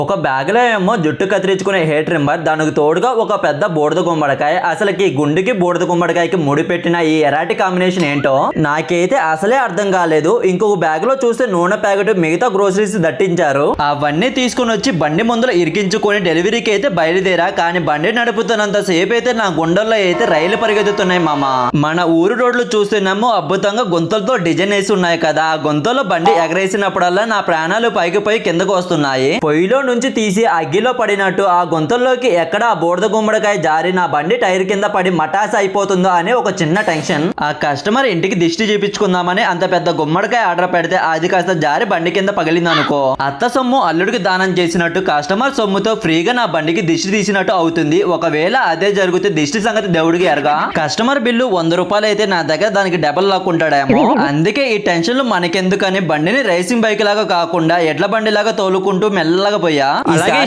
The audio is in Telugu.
ఒక బ్యాగ్ లో ఏమో జుట్టు కత్తిరించుకునే హెయిర్ ట్రిమ్మర్, దానికి తోడుగా ఒక పెద్ద బూడిద గుమ్మడికాయ. అసలుకి గుండెకి బూడిద గుమ్మడికాయకి ముడి పెట్టిన ఈ ఎరాటి కాంబినేషన్ ఏంటో నాకైతే అసలే అర్థం కాలేదు. ఇంకొక బ్యాగ్ లో చూస్తే నూనె ప్యాకెట్, మిగతా గ్రోసరీస్ దట్టించారు. అవన్నీ తీసుకుని వచ్చి బండి ముందులో ఇరికించుకొని డెలివరీకి అయితే బయలుదేరా. కానీ బండి నడుపుతున్నంత సేపు అయితే నా గుండెల్లో అయితే రైలు పరిగెత్తుతున్నాయి మామ. మన ఊరు రోడ్లు చూస్తున్నాము, అద్భుతంగా గుంతలతో డిజైన్ వేసి ఉన్నాయి కదా. ఆ గుంతలో బండి ఎగరేసినప్పుడల్లా నా ప్రాణాలు పైకి పోయి కిందకు వస్తున్నాయి. పొయ్యిలో నుంచి తీసి అగ్గిలో పడినట్టు ఆ గుంతల్లోకి ఎక్కడ ఆ బూడిద గుమ్మడికాయ జారి నా బండి టైర్ కింద పడి మటాస్ అయిపోతుందో అని ఒక చిన్న టెన్షన్. ఆ కస్టమర్ ఇంటికి దిష్టి చేపించుకుందామని అంత పెద్ద గుమ్మడికాయ ఆర్డర్ పెడితే అది కాస్త జారి బండి కింద పగిలింది అనుకో. అత్త సొమ్ము అల్లుడికి దానం చేసినట్టు కస్టమర్ సొమ్ముతో ఫ్రీగా నా బండికి దిష్టి తీసినట్టు అవుతుంది. ఒకవేళ అదే జరిగితే దిష్టి సంగతి దేవుడికి ఎరగా. కస్టమర్ బిల్లు 100 రూపాయలు అయితే నా దగ్గర దానికి డబల్ లాక్కుంటాడేమో. అందుకే ఈ టెన్షన్లు మనకెందుకని బండిని రేసింగ్ బైక్ లాగా కాకుండా ఎడ్ల బండి లాగా తోలుకుంటూ మెల్లగా పోయా. అలాగే